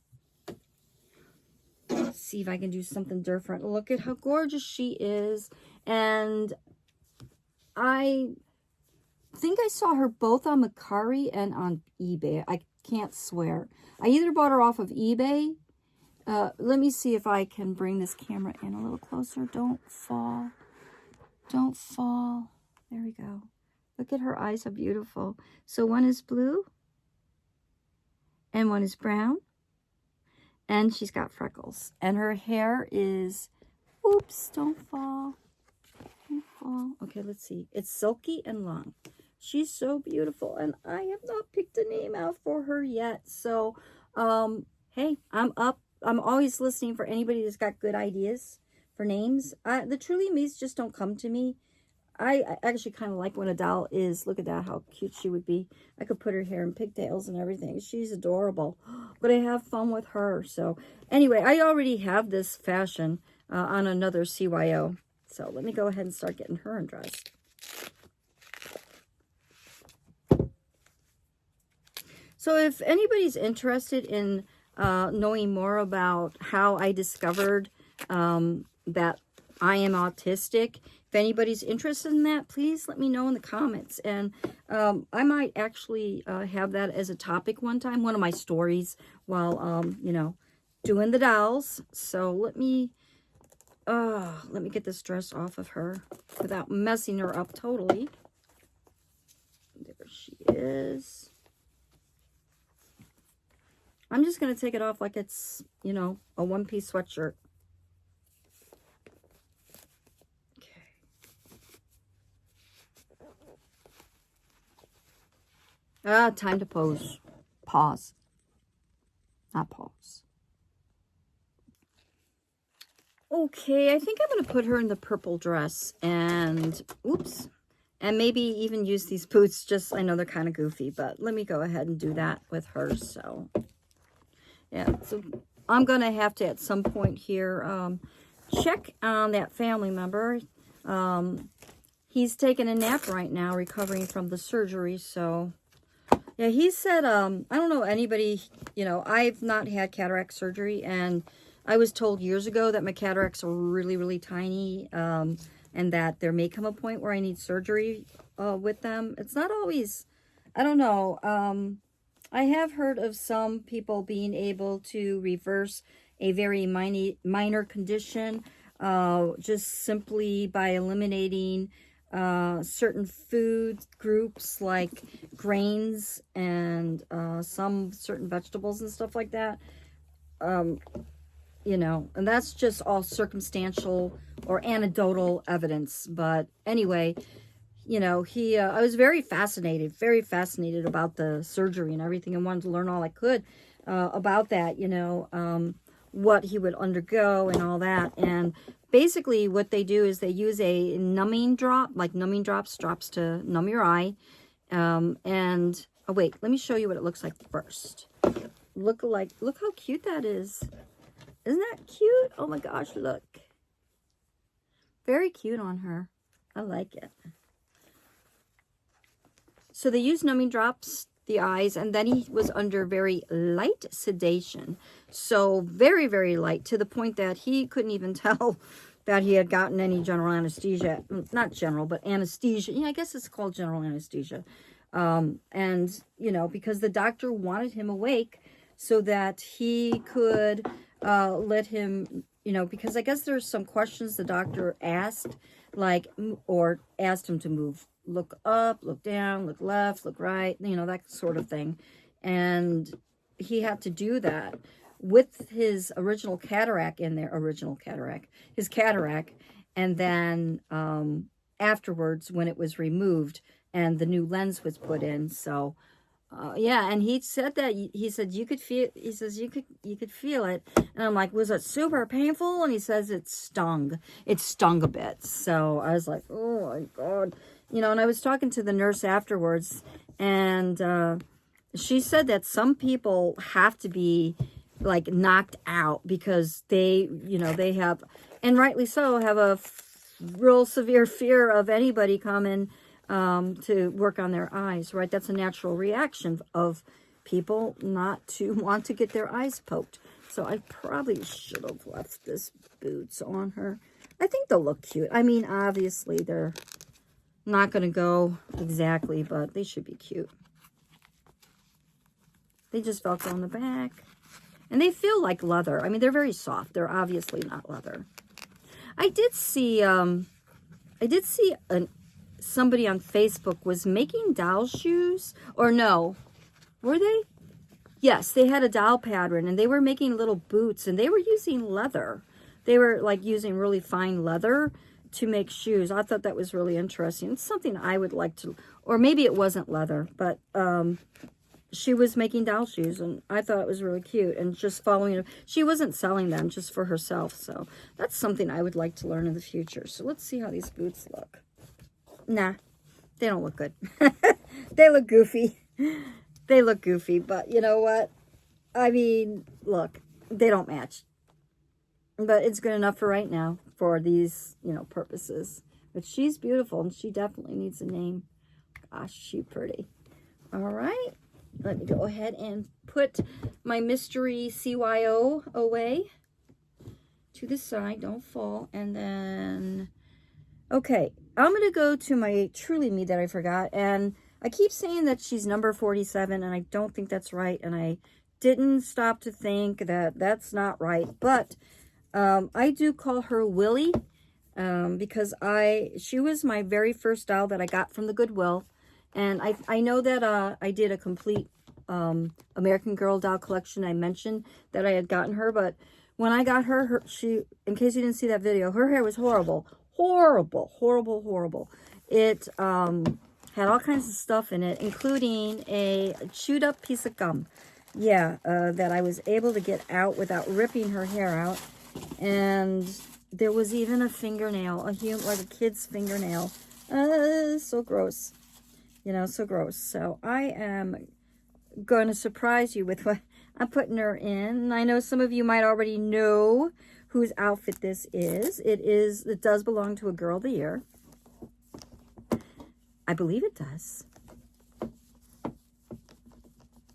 Let's see if I can do something different. Look at how gorgeous she is. And I think I saw her both on Mercari and on eBay. I can't swear. I either bought her off of eBay. Let me see if I can bring this camera in a little closer. Don't fall. Don't fall. There we go. Look at her eyes, how beautiful. So one is blue and one is brown. And she's got freckles. And her hair is, oops, don't fall. Don't fall. Okay, let's see. It's silky and long. She's so beautiful. And I have not picked a name out for her yet. So, hey, I'm up. I'm always listening for anybody that's got good ideas for names. The Truly Me's just don't come to me. I actually kind of like when a doll is, look at that, how cute she would be. I could put her hair in pigtails and everything. She's adorable. But I have fun with her. So anyway, I already have this fashion on another CYO. So let me go ahead and start getting her undressed. So if anybody's interested in knowing more about how I discovered that I am autistic, if anybody's interested in that, please let me know in the comments. And I might actually have that as a topic one time, one of my stories while, you know, doing the dolls. So let me get this dress off of her without messing her up totally. There she is. I'm just going to take it off like it's, you know, a one-piece sweatshirt. Time to pose. Pause. Not pause. Okay, I think I'm going to put her in the purple dress and, oops, and maybe even use these boots. Just, I know they're kind of goofy, but let me go ahead and do that with her. So, yeah, so I'm going to have to, at some point here, check on that family member. He's taking a nap right now, recovering from the surgery, so... Yeah, he said, I don't know anybody, you know, I've not had cataract surgery, and I was told years ago that my cataracts are really, really tiny, and that there may come a point where I need surgery with them. It's not always, I don't know, I have heard of some people being able to reverse a very minor condition just simply by eliminating certain food groups like grains and some certain vegetables and stuff like that. Um, you know, and that's just all circumstantial or anecdotal evidence. But anyway, you know, I was very fascinated about the surgery and everything, and wanted to learn all I could about that, you know, what he would undergo and all that. And basically what they do is they use a numbing drop, like numbing drops to numb your eye. And oh wait, let me show you what it looks like first. Look how cute that is. Isn't that cute? Oh my gosh, look. Very cute on her. I like it. So they used numbing drops, the eyes, and then he was under very light sedation. So very, very light, to the point that he couldn't even tell that he had gotten any general anesthesia. Not general, but anesthesia. Yeah, I guess it's called general anesthesia. And, you know, because the doctor wanted him awake so that he could let him, you know, because I guess there's some questions the doctor asked, like, or asked him to move. Look up, look down, look left, look right, you know, that sort of thing. And he had to do that with his original cataract in there, his cataract. And then afterwards, when it was removed and the new lens was put in. So yeah, and he said that, he said you could feel, he says you could feel it. And I'm like, was it super painful? And he says it stung a bit. So I was like, oh my God, you know. And I was talking to the nurse afterwards, and she said that some people have to be like knocked out because they, you know, they have, and rightly so, have a real severe fear of anybody coming to work on their eyes, right? That's a natural reaction of people not to want to get their eyes poked. So I probably should have left this boots on her. I think they'll look cute. I mean, obviously they're not going to go exactly, but they should be cute. They just Velcro on the back. And they feel like leather. I mean, they're very soft. They're obviously not leather. I did see somebody on Facebook was making doll shoes, or no, were they? Yes, they had a doll pattern, and they were making little boots, and they were using leather. They were like using really fine leather to make shoes. I thought that was really interesting. It's something I would like to, or maybe it wasn't leather, but she was making doll shoes, and I thought it was really cute. And just following her, she wasn't selling them, just for herself. So that's something I would like to learn in the future. So let's see how these boots look. Nah, they don't look good. They look goofy. They look goofy, but you know what? I mean, look, they don't match. But it's good enough for right now for these, you know, purposes. But she's beautiful, and she definitely needs a name. Gosh, she's pretty. All right. Let me go ahead and put my mystery CYO away to the side. Don't fall. And then, okay, I'm going to go to my Truly Me that I forgot. And I keep saying that she's number 47, and I don't think that's right. And I didn't stop to think that that's not right. But I do call her Willie because she was my very first doll that I got from the Goodwill. And I know that I did a complete American Girl doll collection. I mentioned that I had gotten her, but when I got her, she, in case you didn't see that video, her hair was horrible. Horrible, horrible, horrible. It had all kinds of stuff in it, including a chewed up piece of gum. Yeah, that I was able to get out without ripping her hair out. And there was even a fingernail, like a kid's fingernail. So gross. You know, so gross. So I am going to surprise you with what I'm putting her in. I know some of you might already know whose outfit this is. It does belong to a Girl of the Year. I believe it does.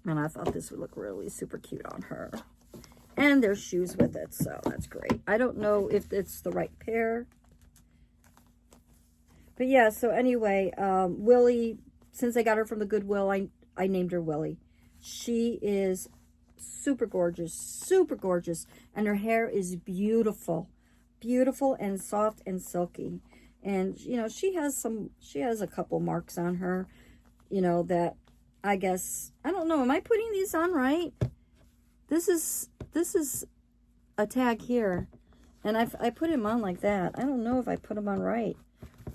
And I thought this would look really super cute on her. And there's shoes with it, so that's great. I don't know if it's the right pair. But yeah, so anyway, Willie, since I got her from the Goodwill, I named her Willie. She is super gorgeous, and her hair is beautiful, beautiful and soft and silky. And you know, she has a couple marks on her, you know, that I guess, I don't know, am I putting these on right? This is a tag here, and I put him on like that. I don't know if I put him on right,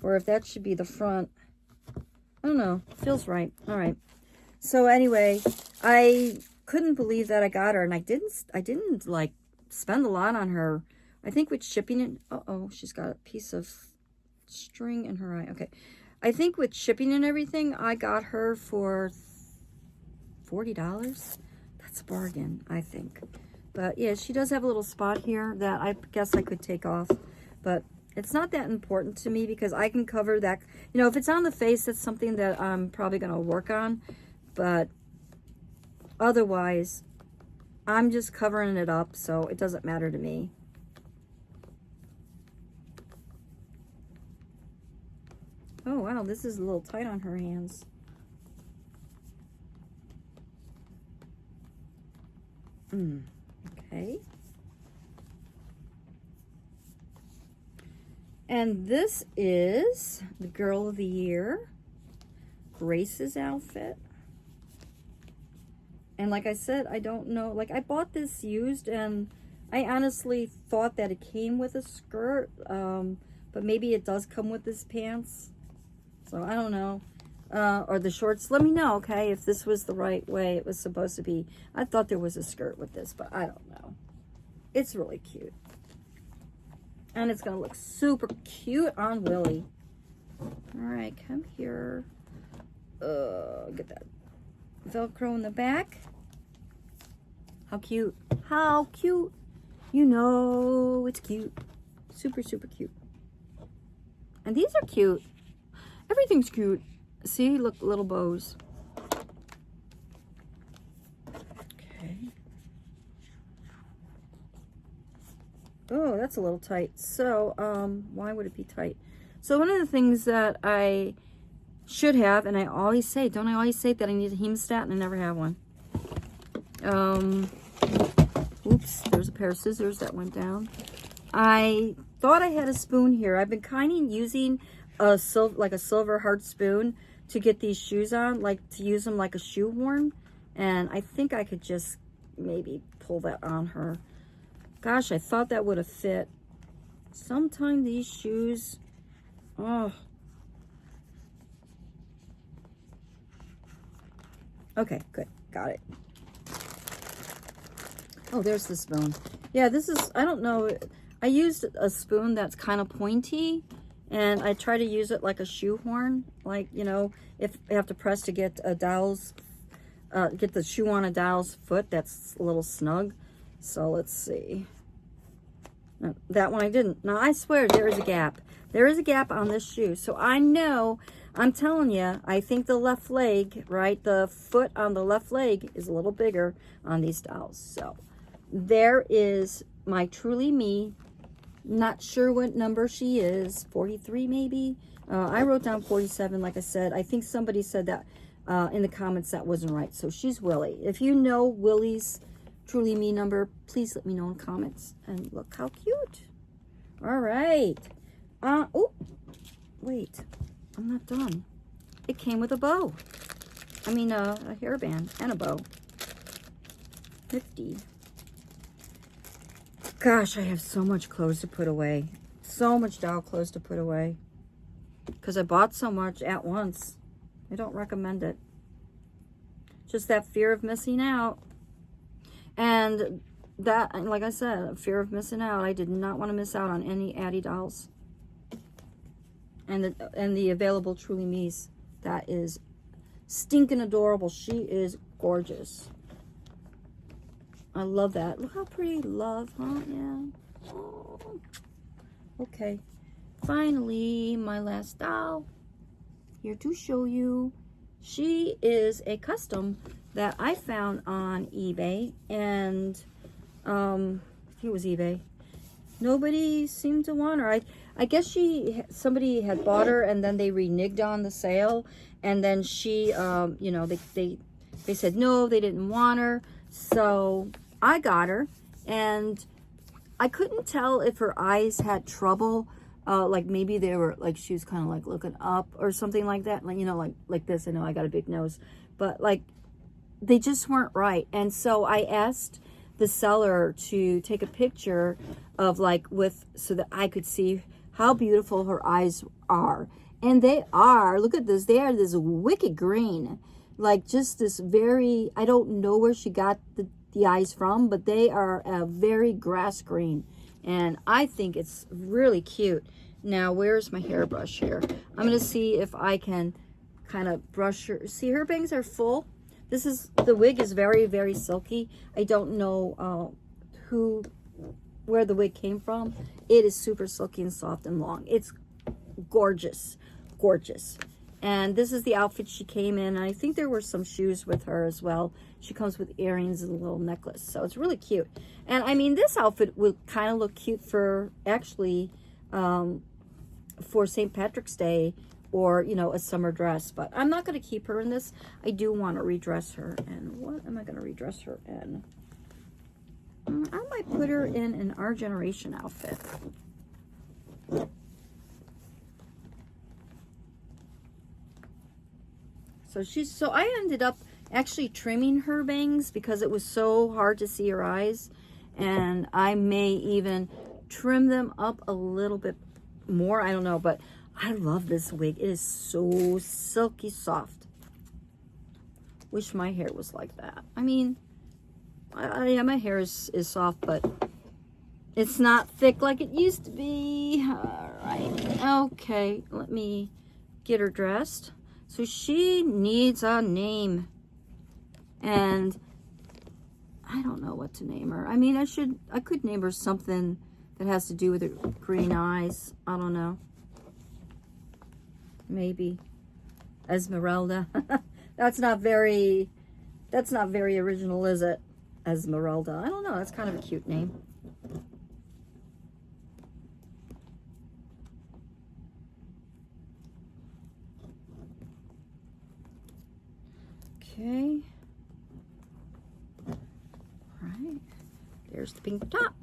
or if that should be the front. I don't know. Feels right. All right. So anyway, I couldn't believe that I got her, and I didn't like spend a lot on her. I think with shipping it, uh-oh, she's got a piece of string in her eye. Okay. I think with shipping and everything, I got her for $40. That's a bargain, I think. But yeah, she does have a little spot here that I guess I could take off, but it's not that important to me because I can cover that. You know, if it's on the face, that's something that I'm probably going to work on, but otherwise, I'm just covering it up, so it doesn't matter to me. Oh, wow, this is a little tight on her hands. Okay. And this is the Girl of the Year, Grace's outfit. And like I said, I don't know, like I bought this used, and I honestly thought that it came with a skirt, but maybe it does come with this pants. So I don't know. Or the shorts. Let me know, okay, if this was the right way it was supposed to be. I thought there was a skirt with this, but I don't know. It's really cute. And it's going to look super cute on Willie. All right, come here. Get that Velcro in the back. How cute. How cute. You know it's cute. Super, super cute. And these are cute. Everything's cute. See, look, little bows. Okay. Oh, that's a little tight. So, why would it be tight? So one of the things that I should have, and I always say, don't I always say that I need a hemostat, and I never have one. Oops, there's a pair of scissors that went down. I thought I had a spoon here. I've been kind of using a silver hard spoon to get these shoes on, like to use them like a shoehorn. And I think I could just maybe pull that on her. Gosh, I thought that would have fit. Sometimes these shoes, oh. Okay, good, got it. Oh, there's the spoon. Yeah, this is, I don't know, I used a spoon that's kind of pointy, and I try to use it like a shoehorn, like, you know, if I have to press to get a doll's, get the shoe on a doll's foot that's a little snug. So let's see. No, that one I didn't. Now I swear there is a gap. There is a gap on this shoe. So I know, I'm telling you, I think the left leg, right, the foot on the left leg is a little bigger on these dolls. So there is my Truly Me. Not sure what number she is. 43 maybe. I wrote down 47, like I said. I think somebody said that in the comments that wasn't right. So she's Willie. If you know Willie's Truly Me number, please let me know in comments. And look how cute. All right. Oh, wait. I'm not done. It came with a bow. I mean, a hairband and a bow. 50. Gosh, I have so much clothes to put away. So much doll clothes to put away. Because I bought so much at once. I don't recommend it. Just that fear of missing out. And that, like I said, fear of missing out. I did not want to miss out on any Addy dolls. And the available Truly Me's. That is stinking adorable. She is gorgeous. I love that. Look how pretty. Love, huh? Yeah. Oh. Okay. Finally, my last doll. Here to show you. She is a custom that I found on eBay. And, it was eBay. Nobody seemed to want her. I guess somebody had bought her and then they reneged on the sale. And then she, you know, they said no, they didn't want her. So I got her, and I couldn't tell if her eyes had trouble. Like maybe they were like, she was kind of like looking up or something like that. Like, you know, like this. I know I got a big nose, but like they just weren't right. And so I asked the seller to take a picture of like so that I could see how beautiful her eyes are. And they are, look at this, they are this wicked green. Like just this very, I don't know where she got the eyes from, but they are a very grass green. And I think it's really cute. Now, where's my hairbrush here? I'm going to see if I can kind of brush her. See, her bangs are full. The wig is very, very silky. I don't know where the wig came from. It is super silky and soft and long. It's gorgeous, gorgeous. And this is the outfit she came in. And I think there were some shoes with her as well. She comes with earrings and a little necklace. So it's really cute. And I mean, this outfit would kind of look cute for actually for St. Patrick's Day, or, you know, a summer dress. But I'm not going to keep her in this. I do want to redress her. And what am I going to redress her in? I might put her in an Our Generation outfit. So I ended up actually trimming her bangs because it was so hard to see her eyes. And I may even trim them up a little bit more. I don't know, but I love this wig. It is so silky soft. Wish my hair was like that. I mean, yeah, my hair is soft, but it's not thick like it used to be. All right. Okay, let me get her dressed. So she needs a name. And I don't know what to name her. I mean, I could name her something that has to do with her green eyes. I don't know. Maybe Esmeralda. That's not very original, is it? Esmeralda. I don't know. That's kind of a cute name. Okay. All right. There's the pink top.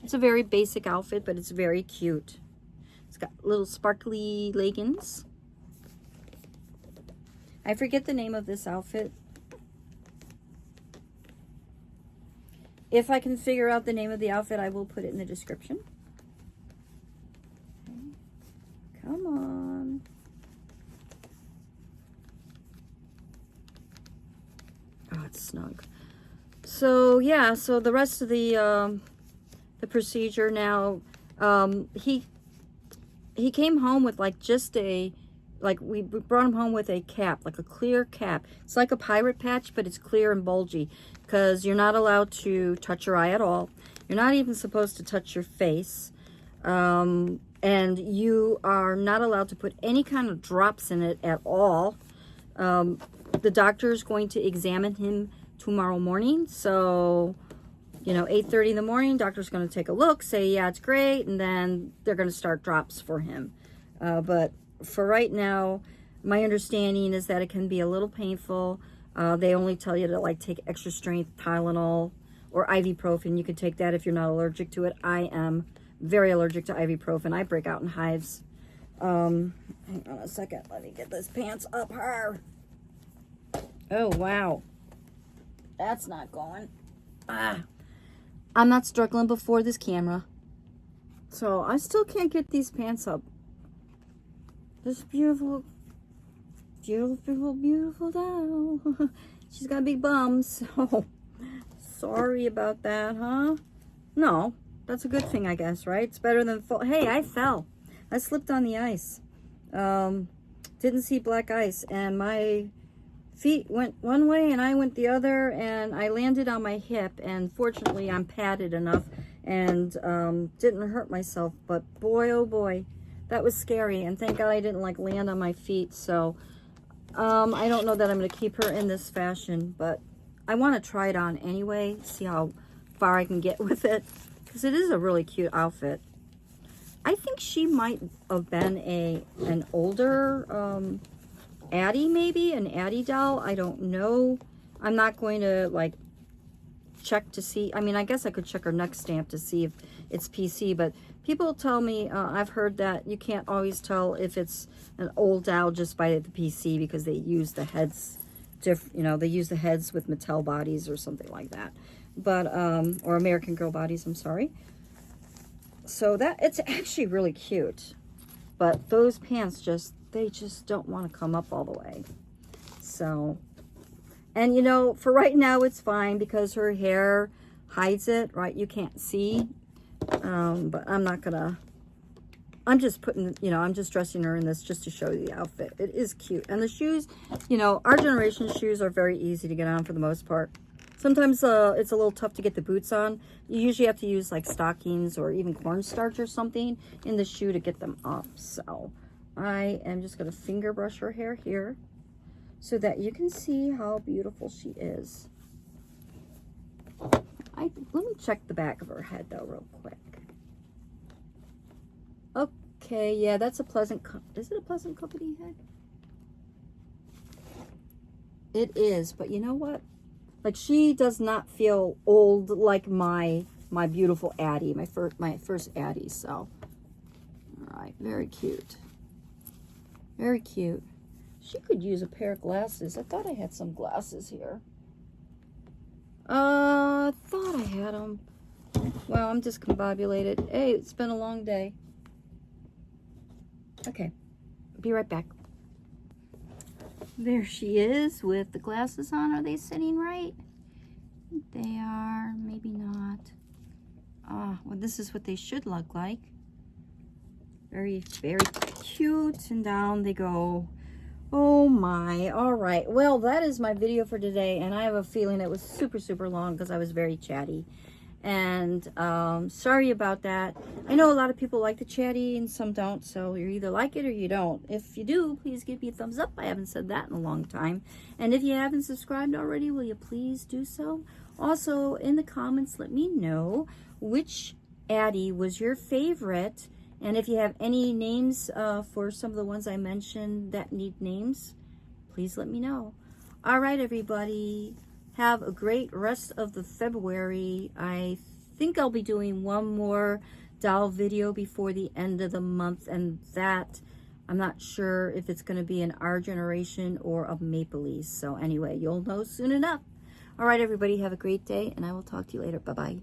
It's a very basic outfit, but it's very cute. It's got little sparkly leggings. I forget the name of this outfit. If I can figure out the name of the outfit, I will put it in the description. Okay. Come on. Oh, it's snug. So, yeah, so the rest of the procedure now, he came home with like just we brought him home with a cap, like a clear cap. It's like a pirate patch, but it's clear and bulgy because you're not allowed to touch your eye at all. You're not even supposed to touch your face. And you are not allowed to put any kind of drops in it at all. The doctor is going to examine him tomorrow morning. So, you know, 8:30 in the morning, doctor's going to take a look, say, yeah, it's great. And then they're going to start drops for him. But for right now, my understanding is that it can be a little painful. They only tell you to like take extra strength Tylenol or ibuprofen. You can take that if you're not allergic to it. I am very allergic to ibuprofen. I break out in hives. Hang on a second. Let me get this pants up higher. Oh, wow. That's not going. I'm not struggling before this camera. So I still can't get these pants up. This beautiful, beautiful, beautiful doll. She's got big bums. So sorry about that, huh? No, that's a good thing, I guess, right? It's better than fall. Hey, I fell. I slipped on the ice. Didn't see black ice, and my feet went one way and I went the other, and I landed on my hip, and fortunately I'm padded enough and didn't hurt myself. But boy, oh boy, that was scary, and thank God I didn't like land on my feet. So I don't know that I'm going to keep her in this fashion, but I want to try it on anyway, see how far I can get with it, because it is a really cute outfit. I think she might have been an older Addy, maybe an Addy doll. I don't know. I'm not going to like check to see. I mean, I guess I could check her neck stamp to see if it's PC, but people tell me, I've heard that you can't always tell if it's an old doll just by the PC, because they use the heads you know, they use the heads with Mattel bodies or something like that, but or American Girl bodies, I'm sorry. So that, it's actually really cute, but those pants they just don't want to come up all the way. So, and you know, for right now it's fine because her hair hides it, right? You can't see. But I'm not gonna, I'm just putting, you know, I'm just dressing her in this just to show you the outfit. It is cute. And the shoes, you know, our generation's shoes are very easy to get on for the most part. Sometimes it's a little tough to get the boots on. You usually have to use like stockings or even cornstarch or something in the shoe to get them up. So I am just going to finger brush her hair here so that you can see how beautiful she is. Let me check the back of her head though real quick. Okay, yeah, that's a pleasant, is it a pleasant company head? It is, but you know what? Like, she does not feel old like my beautiful Addy, my first Addy. So, all right, very cute, very cute. She could use a pair of glasses. I thought I had some glasses here. I thought I had them. Wow, I'm discombobulated. Hey, it's been a long day. Okay, be right back. There she is with the glasses on. Are they sitting right? They are, maybe not. Well, this is what they should look like. Very, very cute. And down they go. Oh my. All right. Well, that is my video for today. And I have a feeling it was super, super long because I was very chatty. And sorry about that. I know a lot of people like the chatty and some don't, so you either like it or you don't. If you do, please give me a thumbs up. I haven't said that in a long time. And if you haven't subscribed already, will you please do so? Also, in the comments, let me know which Addy was your favorite, and if you have any names for some of the ones I mentioned that need names, please let me know. All right, everybody. Have a great rest of the February. I think I'll be doing one more doll video before the end of the month, and that I'm not sure if it's going to be an Our Generation or a Maple Leaf. So anyway, you'll know soon enough. All right, everybody, have a great day, and I will talk to you later. Bye-bye.